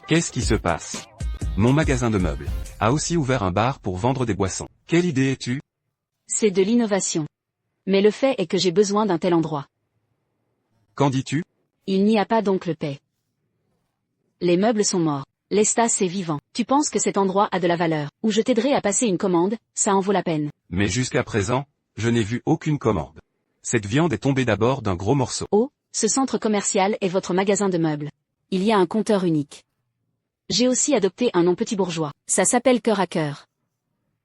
Qu'est-ce qui se passe? Mon magasin de meubles a aussi ouvert un bar pour vendre des boissons. Quelle idée es-tu? C'est de l'innovation. Mais le fait est que j'ai besoin d'un tel endroit. Qu'en dis-tu? Il n'y a pas d'oncle Paix. Les meubles sont morts. L'espace est vivant. Tu penses que cet endroit a de la valeur, où je t'aiderai à passer une commande, ça en vaut la peine. Mais jusqu'à présent, je n'ai vu aucune commande. Cette viande est tombée d'abord d'un gros morceau. Oh, ce centre commercial est votre magasin de meubles. Il y a un compteur unique. J'ai aussi adopté un nom petit bourgeois. Ça s'appelle Cœur à Cœur.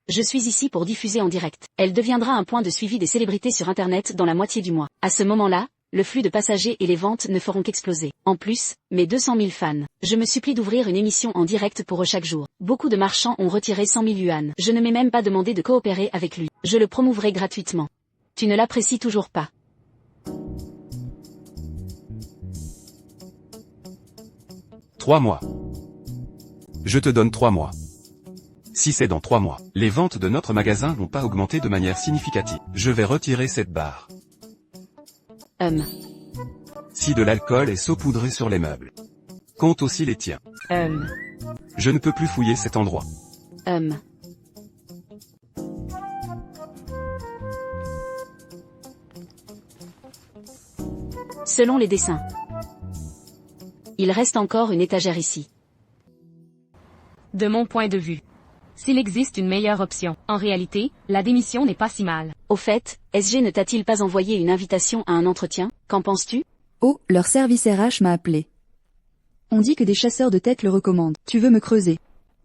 Je suis ici pour diffuser en direct. Elle deviendra un point de suivi des célébrités sur Internet dans la moitié du mois. À ce moment-là, le flux de passagers et les ventes ne feront qu'exploser. En plus, mes 200 000 fans. Je me supplie d'ouvrir une émission en direct pour eux chaque jour. Beaucoup de marchands ont retiré 100 000 yuan. Je ne m'ai même pas demandé de coopérer avec lui. Je le promouverai gratuitement. Tu ne l'apprécies toujours pas. Trois mois. Je te donne 3 mois. Si c'est dans 3 mois, les ventes de notre magasin n'ont pas augmenté de manière significative, je vais retirer cette barre. Si de l'alcool est saupoudré sur les meubles. Compte aussi les tiens. Je ne peux plus fouiller cet endroit. Selon les dessins. Il reste encore une étagère ici. De mon point de vue. S'il existe une meilleure option, en réalité, la démission n'est pas si mal. Au fait, SG ne t'a-t-il pas envoyé une invitation à un entretien? Qu'en penses-tu? Oh, leur service RH m'a appelé. On dit que des chasseurs de tête le recommandent. Tu veux me creuser?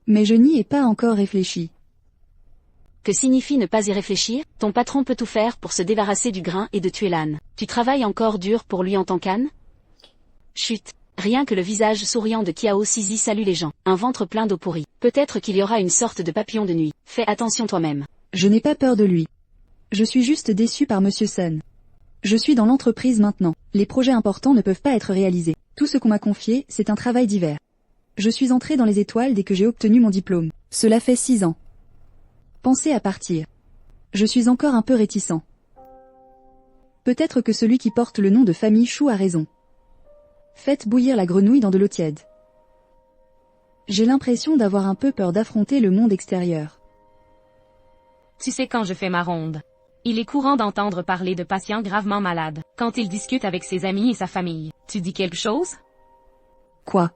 Mais je n'y ai pas encore réfléchi. Que signifie ne pas y réfléchir? Ton patron peut tout faire pour se débarrasser du grain et de tuer l'âne. Tu travailles encore dur pour lui en tant qu'âne? Chut. Rien que le visage souriant de Kiao Sisi salue les gens. Un ventre plein d'eau pourrie. Peut-être qu'il y aura une sorte de papillon de nuit. Fais attention toi-même. Je n'ai pas peur de lui. Je suis juste déçu par Monsieur Sun. Je suis dans l'entreprise maintenant. Les projets importants ne peuvent pas être réalisés. Tout ce qu'on m'a confié, c'est un travail divers. Je suis entré dans les étoiles dès que j'ai obtenu mon diplôme. Cela fait 6 ans. Pensez à partir. Je suis encore un peu réticent. Peut-être que celui qui porte le nom de famille Chou a raison. Faites bouillir la grenouille dans de l'eau tiède. J'ai l'impression d'avoir un peu peur d'affronter le monde extérieur. Tu sais quand je fais ma ronde. Il est courant d'entendre parler de patients gravement malades, quand il discute avec ses amis et sa famille. Tu dis quelque chose? Quoi?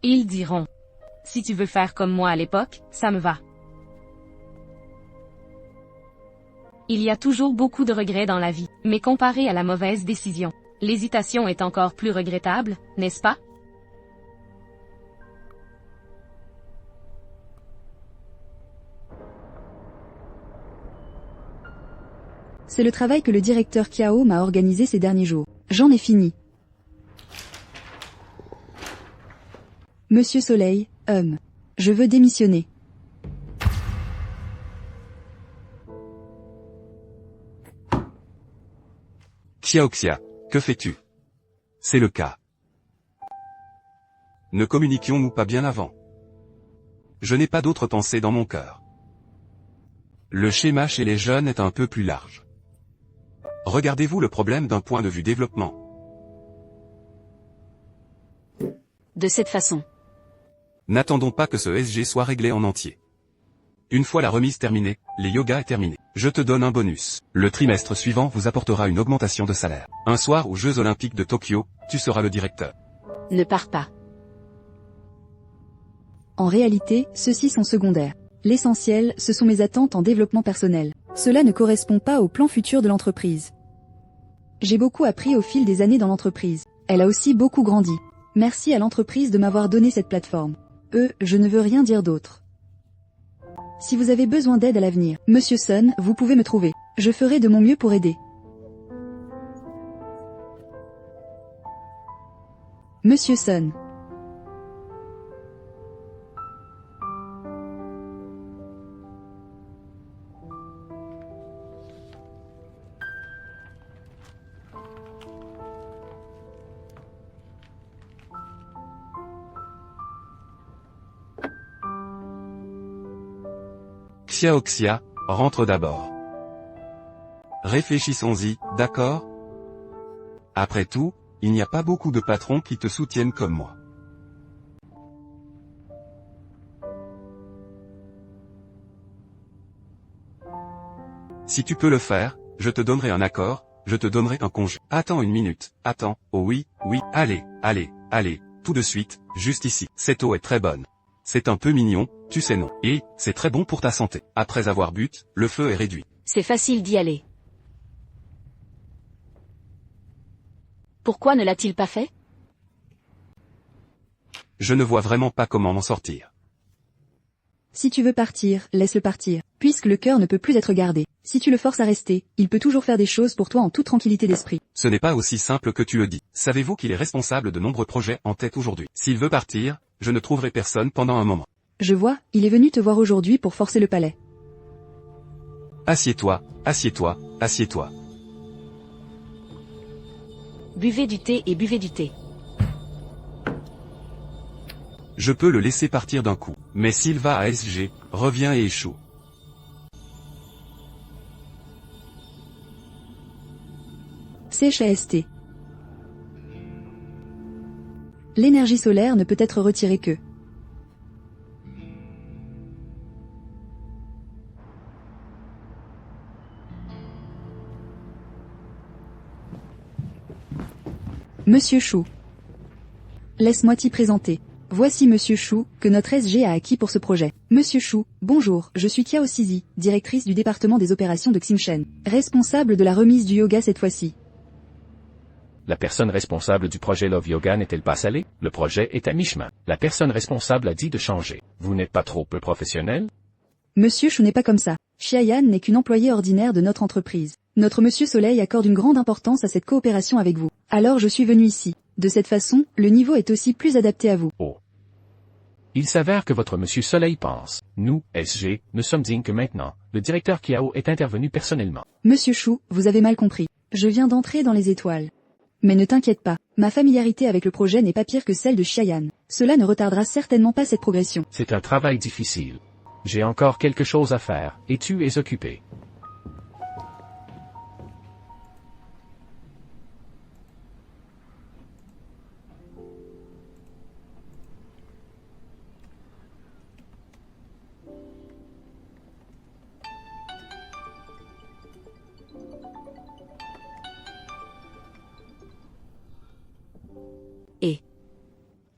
Ils diront. Si tu veux faire comme moi à l'époque, ça me va. Il y a toujours beaucoup de regrets dans la vie, mais comparé à la mauvaise décision, l'hésitation est encore plus regrettable, n'est-ce pas? C'est le travail que le directeur Kiao m'a organisé ces derniers jours. J'en ai fini. Monsieur Soleil, je veux démissionner. Xiaoxia, que fais-tu? C'est le cas. Ne communiquions-nous pas bien avant? Je n'ai pas d'autre pensée dans mon cœur. Le schéma chez les jeunes est un peu plus large. Regardez-vous le problème d'un point de vue développement. De cette façon. N'attendons pas que ce SG soit réglé en entier. Une fois la remise terminée, les yogas est terminé. Je te donne un bonus. Le trimestre suivant vous apportera une augmentation de salaire. Un soir aux Jeux Olympiques de Tokyo, tu seras le directeur. Ne pars pas. En réalité, ceux-ci sont secondaires. L'essentiel, ce sont mes attentes en développement personnel. Cela ne correspond pas au plan futur de l'entreprise. J'ai beaucoup appris au fil des années dans l'entreprise. Elle a aussi beaucoup grandi. Merci à l'entreprise de m'avoir donné cette plateforme. Je ne veux rien dire d'autre. Si vous avez besoin d'aide à l'avenir, Monsieur Sun, vous pouvez me trouver. Je ferai de mon mieux pour aider. Monsieur Sun. Xiaoxia, rentre d'abord. Réfléchissons-y, d'accord? Après tout, il n'y a pas beaucoup de patrons qui te soutiennent comme moi. Si tu peux le faire, je te donnerai un accord, je te donnerai un congé. Attends une minute, attends, oh oui, allez, tout de suite, juste ici. Cette eau est très bonne. C'est un peu mignon, tu sais non. Et, c'est très bon pour ta santé. Après avoir bu, le feu est réduit. C'est facile d'y aller. Pourquoi ne l'a-t-il pas fait? Je ne vois vraiment pas comment m'en sortir. Si tu veux partir, laisse-le partir, puisque le cœur ne peut plus être gardé. Si tu le forces à rester, il peut toujours faire des choses pour toi en toute tranquillité d'esprit. Ce n'est pas aussi simple que tu le dis. Savez-vous qu'il est responsable de nombreux projets en tête aujourd'hui? S'il veut partir, je ne trouverai personne pendant un moment. Je vois, il est venu te voir aujourd'hui pour forcer le palais. Assieds-toi, assieds-toi, assieds-toi. Buvez du thé et buvez du thé. Je peux le laisser partir d'un coup. Mais s'il va à SG, revient et échoue. CHST. L'énergie solaire ne peut être retirée que. Monsieur Chou. Laisse-moi t'y présenter. Voici Monsieur Chou, que notre SG a acquis pour ce projet. Monsieur Chou, bonjour, je suis Tiao Sizi, directrice du département des opérations de Ximshen. Responsable de la remise du yoga cette fois-ci. La personne responsable du projet Love Yoga n'est-elle pas salée? Le projet est à mi-chemin. La personne responsable a dit de changer. Vous n'êtes pas trop peu professionnel? Monsieur Chou n'est pas comme ça. Xiayan n'est qu'une employée ordinaire de notre entreprise. Notre Monsieur Soleil accorde une grande importance à cette coopération avec vous. Alors je suis venu ici. De cette façon, le niveau est aussi plus adapté à vous. Oh. Il s'avère que votre Monsieur Soleil pense. Nous, SG, ne sommes dignes que maintenant. Le directeur Kiao est intervenu personnellement. Monsieur Chou, vous avez mal compris. Je viens d'entrer dans les étoiles. Mais ne t'inquiète pas, ma familiarité avec le projet n'est pas pire que celle de Xiayan. Cela ne retardera certainement pas cette progression. C'est un travail difficile. J'ai encore quelque chose à faire, et tu es occupé.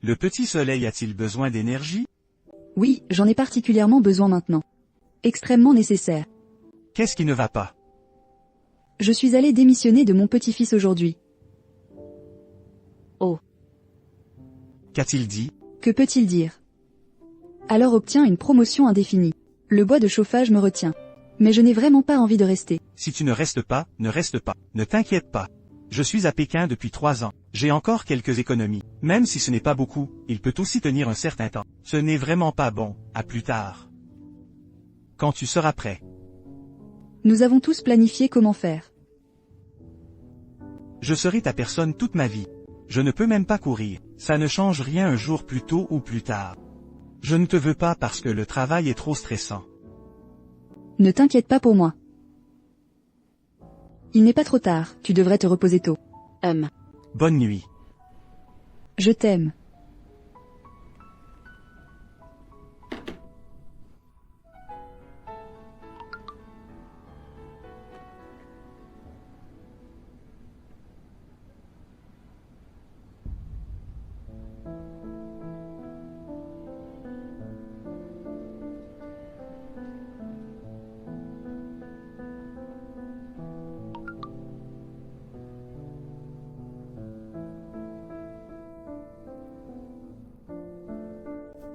Le petit soleil a-t-il besoin d'énergie? Oui, j'en ai particulièrement besoin maintenant. Extrêmement nécessaire. Qu'est-ce qui ne va pas? Je suis allé démissionner de mon petit-fils aujourd'hui. Oh. Qu'a-t-il dit? Que peut-il dire? Alors obtiens une promotion indéfinie. Le bois de chauffage me retient. Mais je n'ai vraiment pas envie de rester. Si tu ne restes pas, ne reste pas. Ne t'inquiète pas. Je suis à Pékin depuis 3 ans. J'ai encore quelques économies. Même si ce n'est pas beaucoup, il peut aussi tenir un certain temps. Ce n'est vraiment pas bon. À plus tard. Quand tu seras prêt. Nous avons tous planifié comment faire. Je serai ta personne toute ma vie. Je ne peux même pas courir. Ça ne change rien un jour plus tôt ou plus tard. Je ne te veux pas parce que le travail est trop stressant. Ne t'inquiète pas pour moi. Il n'est pas trop tard, tu devrais te reposer tôt. Bonne nuit. Je t'aime.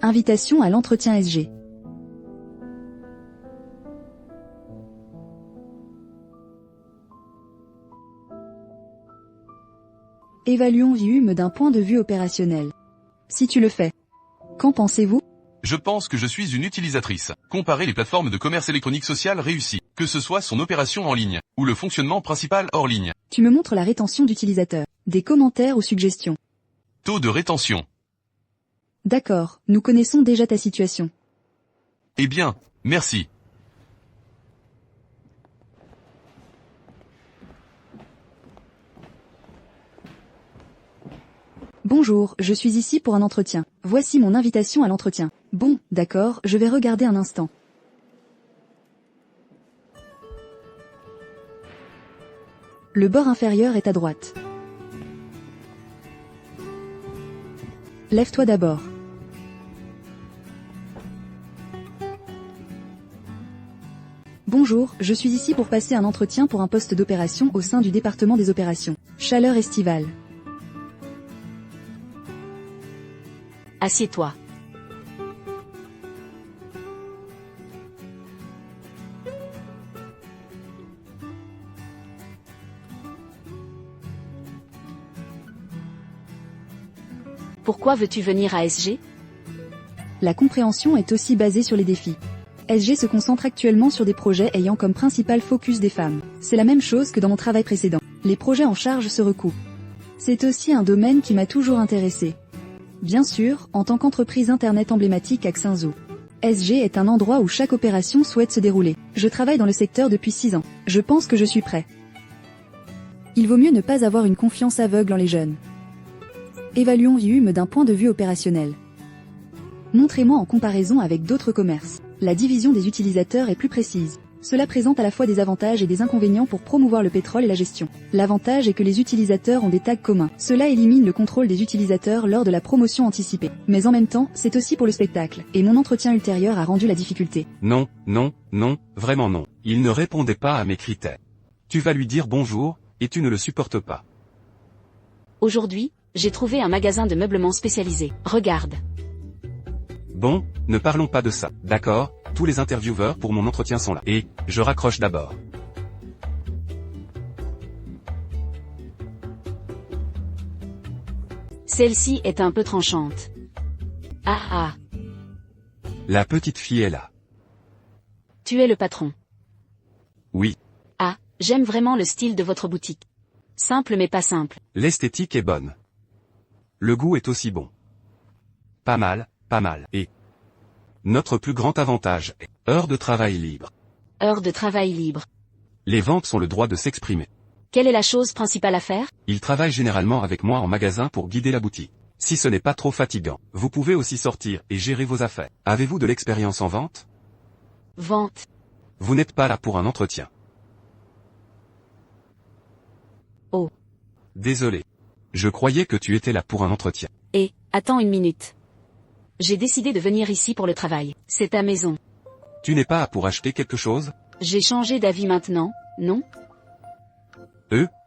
Invitation à l'entretien SG. Évaluons Vium d'un point de vue opérationnel. Si tu le fais. Qu'en pensez-vous? Je pense que je suis une utilisatrice. Comparez les plateformes de commerce électronique social réussies, que ce soit son opération en ligne, ou le fonctionnement principal hors ligne. Tu me montres la rétention d'utilisateurs, des commentaires ou suggestions. Taux de rétention. D'accord, nous connaissons déjà ta situation. Eh bien, merci. Bonjour, je suis ici pour un entretien. Voici mon invitation à l'entretien. Bon, d'accord, je vais regarder un instant. Le bord inférieur est à droite. Lève-toi d'abord. Bonjour, je suis ici pour passer un entretien pour un poste d'opération au sein du département des opérations. Chaleur estivale. Assieds-toi. Pourquoi veux-tu venir à SG? La compréhension est aussi basée sur les défis. SG se concentre actuellement sur des projets ayant comme principal focus des femmes. C'est la même chose que dans mon travail précédent. Les projets en charge se recoupent. C'est aussi un domaine qui m'a toujours intéressé. Bien sûr, en tant qu'entreprise internet emblématique à Xinzhou. SG est un endroit où chaque opération souhaite se dérouler. Je travaille dans le secteur depuis 6 ans. Je pense que je suis prêt. Il vaut mieux ne pas avoir une confiance aveugle en les jeunes. Évaluons Yume d'un point de vue opérationnel. Montrez-moi en comparaison avec d'autres commerces. La division des utilisateurs est plus précise. Cela présente à la fois des avantages et des inconvénients pour promouvoir le pétrole et la gestion. L'avantage est que les utilisateurs ont des tags communs. Cela élimine le contrôle des utilisateurs lors de la promotion anticipée. Mais en même temps, c'est aussi pour le spectacle. Et mon entretien ultérieur a rendu la difficulté. Non, non, non, vraiment non. Il ne répondait pas à mes critères. Tu vas lui dire bonjour, et tu ne le supportes pas. Aujourd'hui, j'ai trouvé un magasin de meublement spécialisé. Regarde. Bon, ne parlons pas de ça, d'accord? Tous les intervieweurs pour mon entretien sont là. Et, je raccroche d'abord. Celle-ci est un peu tranchante. Ah ah. La petite fille est là. Tu es le patron. Oui. Ah, j'aime vraiment le style de votre boutique. Simple mais pas simple. L'esthétique est bonne. Le goût est aussi bon. Pas mal, pas mal. Et notre plus grand avantage est heure de travail libre. Heure de travail libre. Les ventes sont le droit de s'exprimer. Quelle est la chose principale à faire? Ils travaillent généralement avec moi en magasin pour guider la boutique. Si ce n'est pas trop fatigant, vous pouvez aussi sortir et gérer vos affaires. Avez-vous de l'expérience en vente? Vente. Vous n'êtes pas là pour un entretien. Oh. Désolé. Je croyais que tu étais là pour un entretien. Et, attends une minute. J'ai décidé de venir ici pour le travail. C'est ta maison. Tu n'es pas là pour acheter quelque chose? J'ai changé d'avis maintenant, non?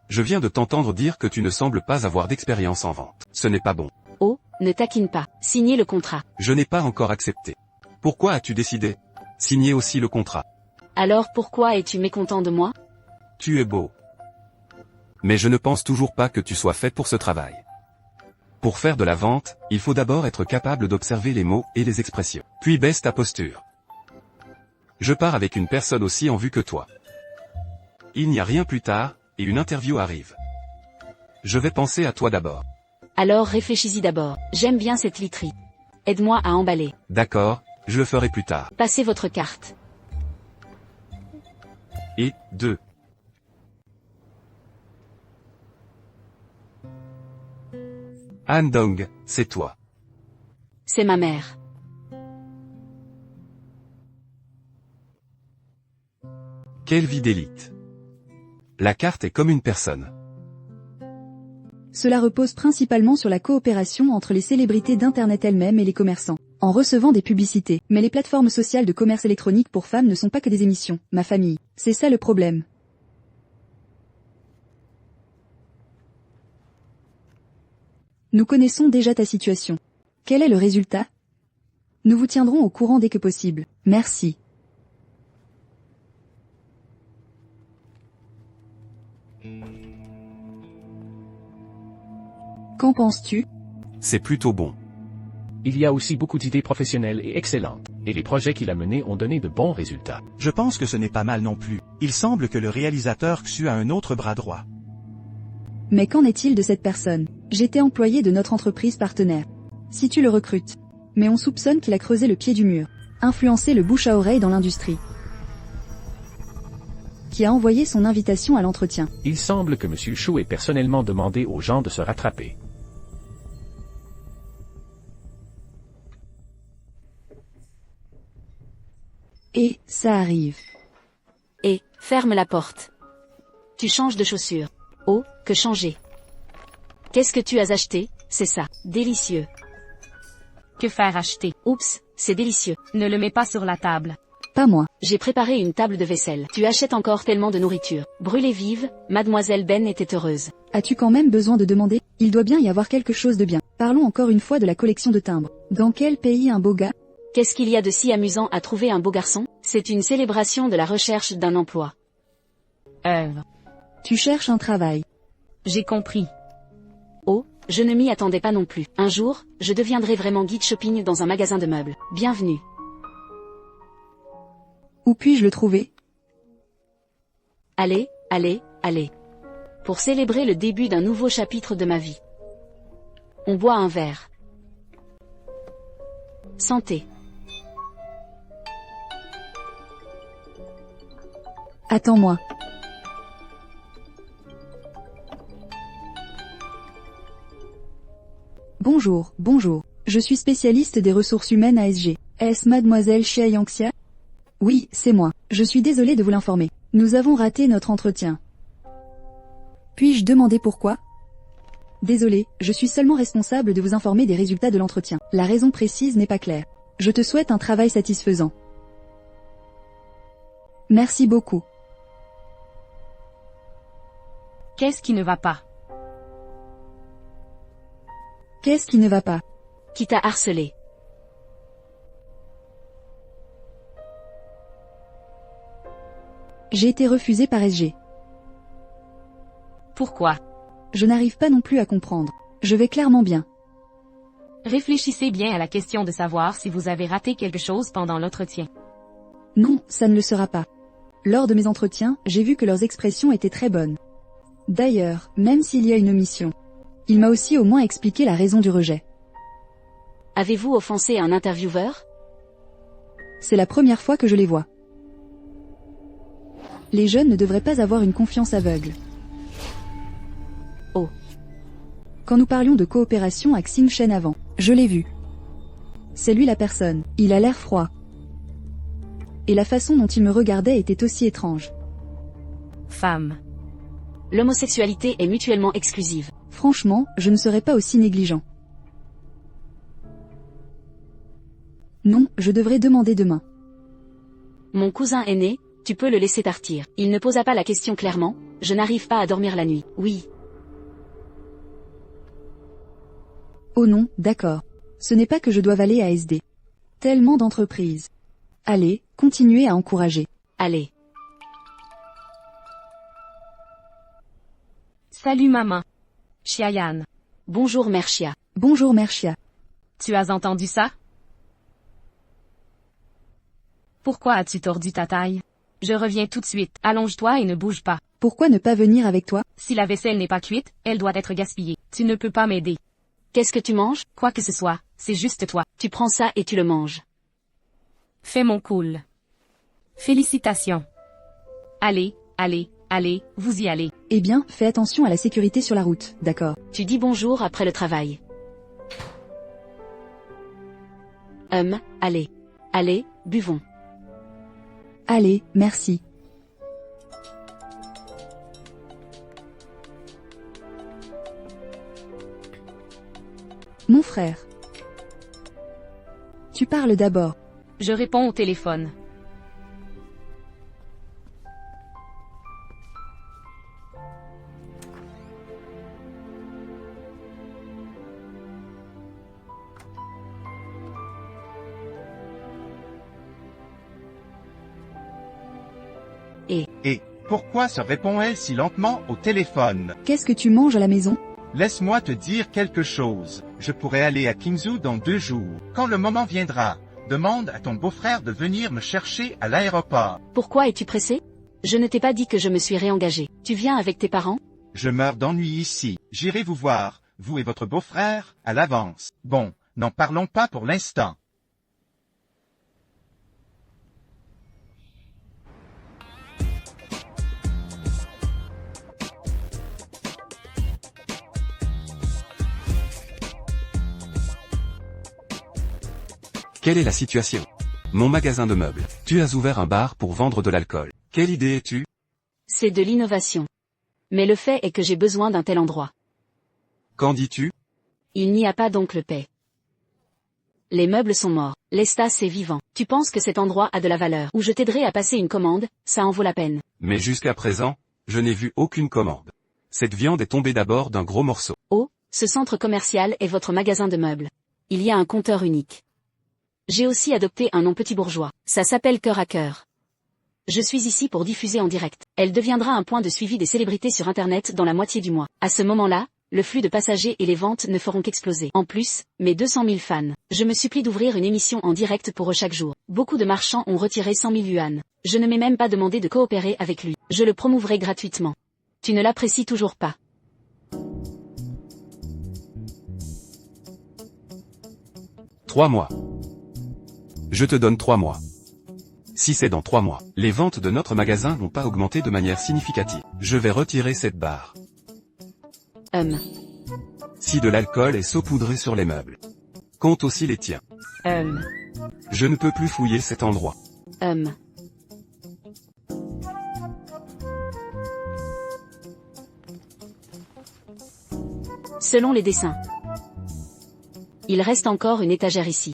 Je viens de t'entendre dire que tu ne sembles pas avoir d'expérience en vente. Ce n'est pas bon. Oh, ne taquine pas. Signez le contrat. Je n'ai pas encore accepté. Pourquoi as-tu décidé? Signer aussi le contrat. Alors pourquoi es-tu mécontent de moi? Tu es beau. Mais je ne pense toujours pas que tu sois fait pour ce travail. Pour faire de la vente, il faut d'abord être capable d'observer les mots et les expressions. Puis baisse ta posture. Je pars avec une personne aussi en vue que toi. Il n'y a rien plus tard, et une interview arrive. Je vais penser à toi d'abord. Alors réfléchis-y d'abord. J'aime bien cette literie. Aide-moi à emballer. D'accord, je le ferai plus tard. Passez votre carte. Et, 2. Han Dong, c'est toi. C'est ma mère. Quelle vie d'élite. La carte est comme une personne. Cela repose principalement sur la coopération entre les célébrités d'Internet elles-mêmes et les commerçants, en recevant des publicités. Mais les plateformes sociales de commerce électronique pour femmes ne sont pas que des émissions, ma famille. C'est ça le problème. Nous connaissons déjà ta situation. Quel est le résultat? Nous vous tiendrons au courant dès que possible. Merci. Qu'en penses-tu? C'est plutôt bon. Il y a aussi beaucoup d'idées professionnelles et excellentes, et les projets qu'il a menés ont donné de bons résultats. Je pense que ce n'est pas mal non plus. Il semble que le réalisateur Xu a un autre bras droit. Mais qu'en est-il de cette personne? J'étais employé de notre entreprise partenaire. Si tu le recrutes. Mais on soupçonne qu'il a creusé le pied du mur, influencé le bouche à oreille dans l'industrie. Qui a envoyé son invitation à l'entretien. Il semble que M. Chou ait personnellement demandé aux gens de se rattraper. Ça arrive. Et, ferme la porte. Tu changes de chaussures. Oh, que changer. Qu'est-ce que tu as acheté? C'est ça, délicieux. Que faire acheter? Oups, c'est délicieux. Ne le mets pas sur la table. Pas moi. J'ai préparé une table de vaisselle. Tu achètes encore tellement de nourriture. Brûlée vive, Mademoiselle Ben était heureuse. As-tu quand même besoin de demander? Il doit bien y avoir quelque chose de bien. Parlons encore une fois de la collection de timbres. Dans quel pays un beau gars? Qu'est-ce qu'il y a de si amusant à trouver un beau garçon? C'est une célébration de la recherche d'un emploi. Tu cherches un travail. J'ai compris. Oh, je ne m'y attendais pas non plus. Un jour, je deviendrai vraiment guide shopping dans un magasin de meubles. Bienvenue. Où puis-je le trouver? Allez, allez, allez. Pour célébrer le début d'un nouveau chapitre de ma vie. On boit un verre. Santé. Attends-moi. Bonjour, bonjour. Je suis spécialiste des ressources humaines à SG. Est-ce Mademoiselle Xia Yangxia? Oui, c'est moi. Je suis désolée de vous l'informer. Nous avons raté notre entretien. Puis-je demander pourquoi? Désolé, je suis seulement responsable de vous informer des résultats de l'entretien. La raison précise n'est pas claire. Je te souhaite un travail satisfaisant. Merci beaucoup. Qu'est-ce qui ne va pas? Qu'est-ce qui ne va pas? Qui t'a harcelé? J'ai été refusée par SG. Pourquoi? Je n'arrive pas non plus à comprendre. Je vais clairement bien. Réfléchissez bien à la question de savoir si vous avez raté quelque chose pendant l'entretien. Non, ça ne le sera pas. Lors de mes entretiens, j'ai vu que leurs expressions étaient très bonnes. D'ailleurs, même s'il y a une omission, il m'a aussi au moins expliqué la raison du rejet. Avez-vous offensé un intervieweur? C'est la première fois que je les vois. Les jeunes ne devraient pas avoir une confiance aveugle. Oh. Quand nous parlions de coopération à Xing Shen avant, je l'ai vu. C'est lui la personne, il a l'air froid. Et la façon dont il me regardait était aussi étrange. Femme. L'homosexualité est mutuellement exclusive. Franchement, je ne serais pas aussi négligent. Non, je devrais demander demain. Mon cousin aîné, tu peux le laisser partir. Il ne posa pas la question clairement, je n'arrive pas à dormir la nuit. Oui. Oh non, d'accord. Ce n'est pas que je doive aller à SD. Tellement d'entreprises. Allez, continuez à encourager. Allez. Salut maman. Xiayan. Bonjour Mère Xia. Bonjour Mère Xia. Tu as entendu ça? Pourquoi as-tu tordu ta taille? Je reviens tout de suite. Allonge-toi et ne bouge pas. Pourquoi ne pas venir avec toi? Si la vaisselle n'est pas cuite, elle doit être gaspillée. Tu ne peux pas m'aider. Qu'est-ce que tu manges? Quoi que ce soit, c'est juste toi. Tu prends ça et tu le manges. Fais mon cool. Félicitations. Allez, allez, allez, vous y allez. Eh bien, fais attention à la sécurité sur la route, d'accord. Tu dis bonjour après le travail. Allez. Allez, buvons. Allez, merci. Mon frère. Tu parles d'abord. Je réponds au téléphone. Et pourquoi se répond-elle si lentement au téléphone? Qu'est-ce que tu manges à la maison? Laisse-moi te dire quelque chose. Je pourrais aller à Qingzhou dans 2 jours. Quand le moment viendra, demande à ton beau-frère de venir me chercher à l'aéroport. Pourquoi es-tu pressé? Je ne t'ai pas dit que je me suis réengagé. Tu viens avec tes parents? Je meurs d'ennui ici. J'irai vous voir, vous et votre beau-frère, à l'avance. Bon, n'en parlons pas pour l'instant. Quelle est la situation? Mon magasin de meubles. Tu as ouvert un bar pour vendre de l'alcool. Quelle idée es-tu? C'est de l'innovation. Mais le fait est que j'ai besoin d'un tel endroit. Qu'en dis-tu? Il n'y a pas d'oncle Paix. Les meubles sont morts. L'estas est vivant. Tu penses que cet endroit a de la valeur, où je t'aiderai à passer une commande, ça en vaut la peine. Mais jusqu'à présent, je n'ai vu aucune commande. Cette viande est tombée d'abord d'un gros morceau. Oh, ce centre commercial est votre magasin de meubles. Il y a un compteur unique. J'ai aussi adopté un nom petit bourgeois. Ça s'appelle Cœur à Cœur. Je suis ici pour diffuser en direct. Elle deviendra un point de suivi des célébrités sur Internet dans la moitié du mois. À ce moment-là, le flux de passagers et les ventes ne feront qu'exploser. En plus, mes 200 000 fans. Je me supplie d'ouvrir une émission en direct pour eux chaque jour. Beaucoup de marchands ont retiré 100 000 yuan. Je ne m'ai même pas demandé de coopérer avec lui. Je le promouverai gratuitement. Tu ne l'apprécies toujours pas. « 3 mois. Je te donne 3 mois. Si c'est dans 3 mois, les ventes de notre magasin n'ont pas augmenté de manière significative, je vais retirer cette barre. Si de l'alcool est saupoudré sur les meubles. Compte aussi les tiens. Je ne peux plus fouiller cet endroit. Selon les dessins. Il reste encore une étagère ici.